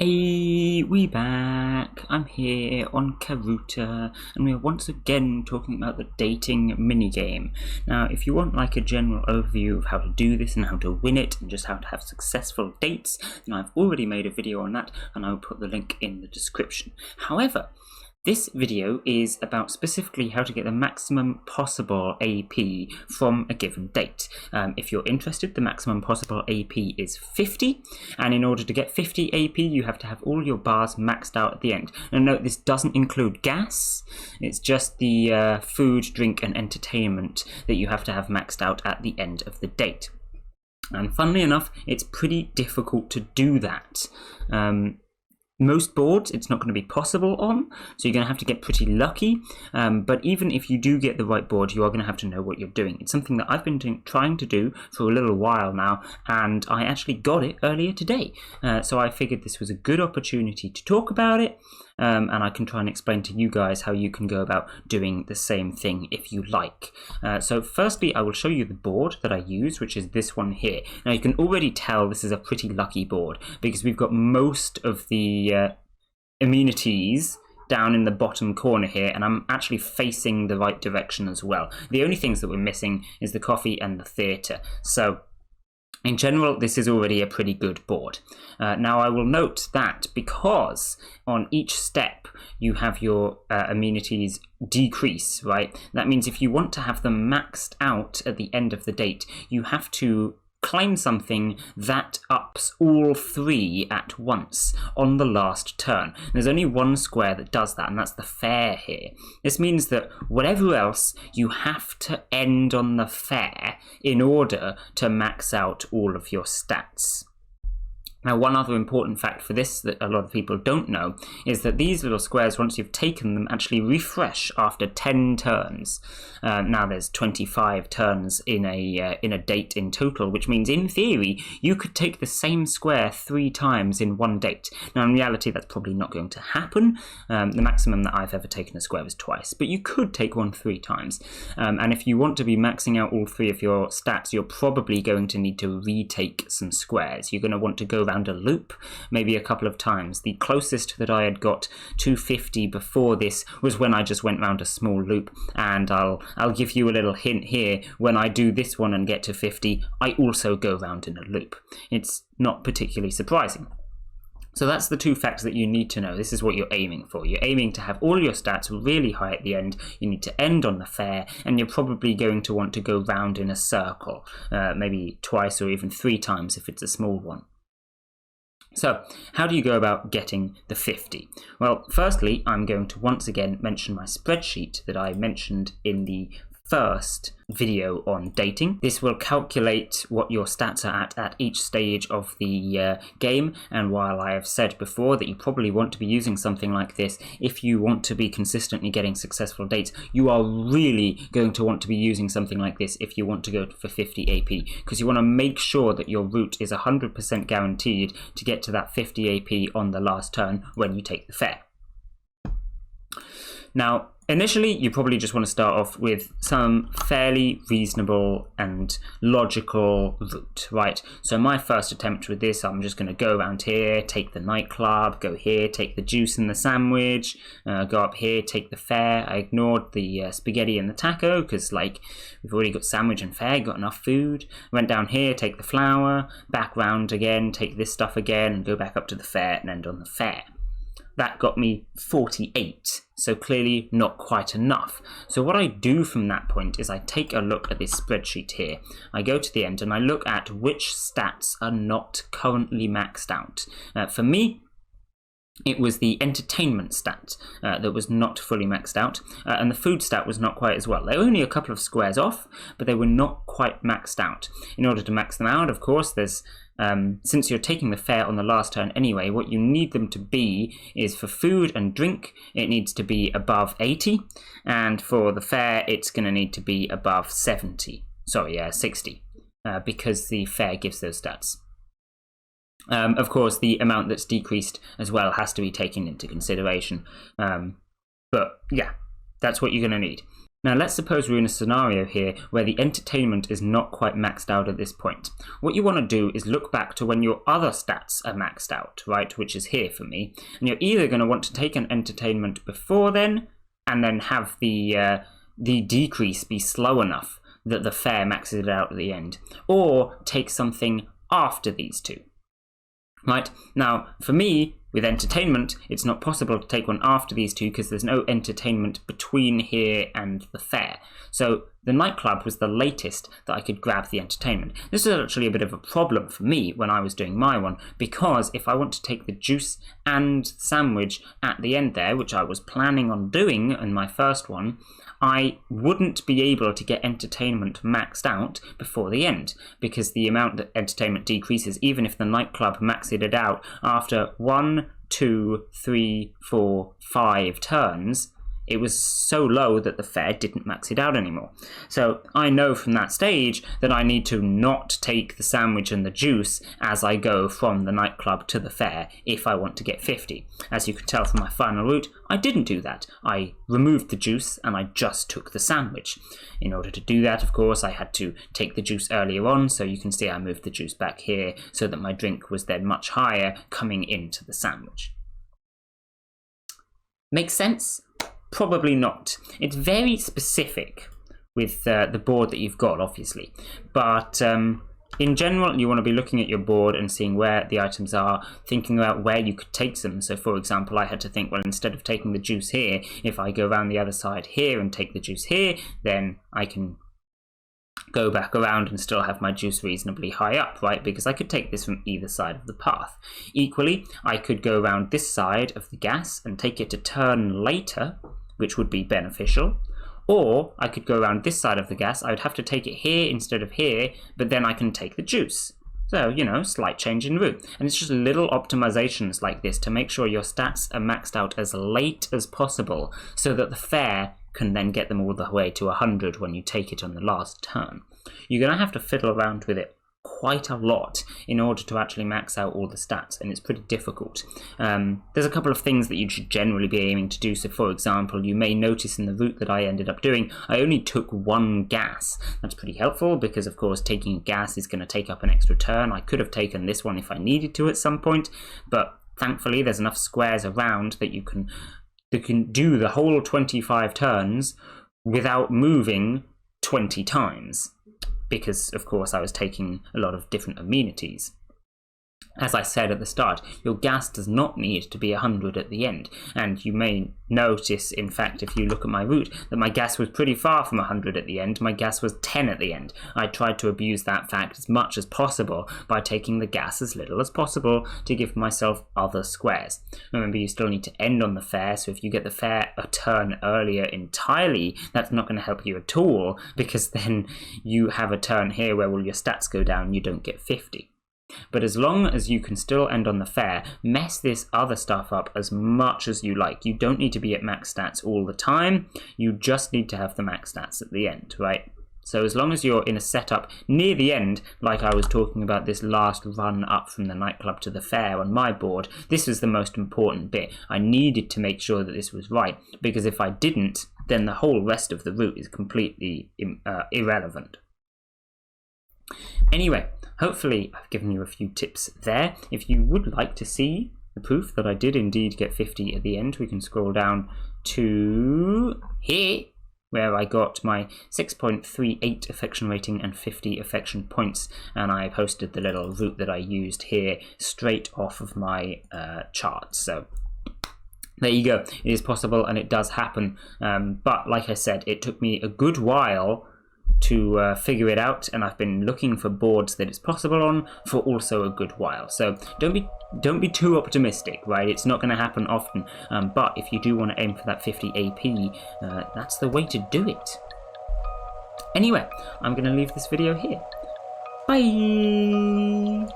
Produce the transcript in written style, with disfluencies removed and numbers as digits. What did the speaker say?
Hey, we back. I'm here on Karuta, and we're once again talking about the dating minigame. Now, if you want like a general overview of how to do this and how to win it and just how to have successful dates, then I've already made a video on that, and I'll put the link in the description. However, this video is about specifically how to get the maximum possible AP from a given date. If you're interested, the maximum possible AP is 50, and in order to get 50 AP, you have to have all your bars maxed out at the end. And note, this doesn't include gas, it's just the food, drink, and entertainment that you have to have maxed out at the end of the date. And funnily enough, it's pretty difficult to do that. Most boards it's not going to be possible on, so you're going to have to get pretty lucky, but even if you do get the right board, you are going to have to know what you're doing. It's something that I've been trying to do for a little while now, and I actually got it earlier today, so I figured this was a good opportunity to talk about it, and I can try and explain to you guys how you can go about doing the same thing if you like. So firstly, I will show you the board that I use, which is this one here. Now you can already tell this is a pretty lucky board because we've got most of the amenities down in the bottom corner here, and I'm actually facing the right direction as well. The only things that we're missing is the coffee and the theatre. So in general, this is already a pretty good board. Now I will note that because on each step you have your amenities decrease, right? That means if you want to have them maxed out at the end of the date, you have to claim something that ups all three at once on the last turn. There's only one square that does that, and that's the fair here. This means that whatever else, you have to end on the fair in order to max out all of your stats. Now, one other important fact for this that a lot of people don't know is that these little squares, once you've taken them, actually refresh after 10 turns. Now there's 25 turns in a date in total, which means in theory you could take the same square 3 times in one date. Now in reality that's probably not going to happen. The maximum that I've ever taken a square was twice, but you could take one 3 times. And if you want to be maxing out all 3 of your stats, you're probably going to need to retake some squares. You're going to want to go around a loop, maybe a couple of times. The closest that I had got to 50 before this was when I just went round a small loop, and I'll give you a little hint here. When I do this one and get to 50, I also go round in a loop. It's not particularly surprising. So that's the 2 facts that you need to know. This is what you're aiming for. You're aiming to have all your stats really high at the end. You need to end on the fair, and you're probably going to want to go round in a circle, maybe twice or even 3 times if it's a small one. So, how do you go about getting the 50? Well, firstly, I'm going to once again mention my spreadsheet that I mentioned in the first video on dating. This will calculate what your stats are at each stage of the game, and while I have said before that you probably want to be using something like this if you want to be consistently getting successful dates, you are really going to want to be using something like this if you want to go for 50 AP, because you want to make sure that your route is 100% guaranteed to get to that 50 AP on the last turn when you take the fair. Now, initially, you probably just want to start off with some fairly reasonable and logical route, right? So my first attempt with this, I'm just going to go around here, take the nightclub, go here, take the juice and the sandwich, go up here, take the fair. I ignored the spaghetti and the taco because, like, we've already got sandwich and fair, got enough food. Went down here, take the flour, back round again, take this stuff again, and go back up to the fair and end on the fair. That got me 48, so clearly not quite enough. So what I do from that point is I take a look at this spreadsheet here. I go to the end and I look at which stats are not currently maxed out. For me, it was the entertainment stat that was not fully maxed out, and the food stat was not quite as well. They were only a couple of squares off, but they were not quite maxed out. In order to max them out, of course, there's since you're taking the fair on the last turn anyway, what you need them to be is for food and drink, it needs to be above 80, and for the fair, it's going to need to be above 60, because the fair gives those stats. Of course, the amount that's decreased as well has to be taken into consideration. But yeah, that's what you're going to need. Now let's suppose we're in a scenario here where the entertainment is not quite maxed out at this point. What you want to do is look back to when your other stats are maxed out, right, which is here for me, and you're either going to want to take an entertainment before then, and then have the decrease be slow enough that the fair maxes it out at the end, or take something after these two. Right, now for me, with entertainment, it's not possible to take one after these two because there's no entertainment between here and the fair. So the nightclub was the latest that I could grab the entertainment. This is actually a bit of a problem for me when I was doing my one, because if I want to take the juice and sandwich at the end there, which I was planning on doing in my first one, I wouldn't be able to get entertainment maxed out before the end, because the amount that entertainment decreases, even if the nightclub maxed it out after 1, 2, 3, 4, 5 turns, it was so low that the fair didn't max it out anymore. So I know from that stage that I need to not take the sandwich and the juice as I go from the nightclub to the fair if I want to get 50. As you can tell from my final route, I didn't do that. I removed the juice and I just took the sandwich. In order to do that, of course, I had to take the juice earlier on, so you can see I moved the juice back here so that my drink was then much higher coming into the sandwich. Makes sense? Probably not. It's very specific with the board that you've got, obviously. But in general, you want to be looking at your board and seeing where the items are, thinking about where you could take them. So, for example, I had to think, well, instead of taking the juice here, if I go around the other side here and take the juice here, then I can go back around and still have my juice reasonably high up, right? Because I could take this from either side of the path. Equally, I could go around this side of the gas and take it a turn later, which would be beneficial. Or I could go around this side of the gas. I would have to take it here instead of here, but then I can take the juice. So, you know, slight change in route. And it's just little optimizations like this to make sure your stats are maxed out as late as possible so that the fair can then get them all the way to 100 when you take it on the last turn. You're going to have to fiddle around with it quite a lot in order to actually max out all the stats, and it's pretty difficult. There's a couple of things that you should generally be aiming to do. So, for example, you may notice in the route that I ended up doing, I only took one gas. That's pretty helpful because, of course, taking gas is going to take up an extra turn. I could have taken this one if I needed to at some point, but thankfully there's enough squares around that you can do the whole 25 turns without moving 20 times. Because, of course, I was taking a lot of different amenities. As I said at the start, your gas does not need to be 100 at the end, and you may notice, in fact, if you look at my route, that my gas was pretty far from 100 at the end. My gas was 10 at the end. I tried to abuse that fact as much as possible by taking the gas as little as possible to give myself other squares. Remember, you still need to end on the fair, so if you get the fair a turn earlier entirely, that's not going to help you at all, because then you have a turn here where all your stats go down, you don't get 50. But as long as you can still end on the fair, mess this other stuff up as much as you like. You don't need to be at max stats all the time. You just need to have the max stats at the end, right? So as long as you're in a setup near the end, like I was talking about this last run up from the nightclub to the fair on my board, this was the most important bit. I needed to make sure that this was right, because if I didn't, then the whole rest of the route is completely irrelevant. Anyway, hopefully I've given you a few tips there. If you would like to see the proof that I did indeed get 50 at the end, we can scroll down to here, where I got my 6.38 affection rating and 50 affection points, and I posted the little route that I used here straight off of my chart. So there you go. It is possible and it does happen, but like I said, it took me a good while to figure it out, and I've been looking for boards that it's possible on for also a good while. So don't be too optimistic, right? It's not going to happen often, but if you do want to aim for that 50 AP, that's the way to do it. Anyway, I'm going to leave this video here. Bye!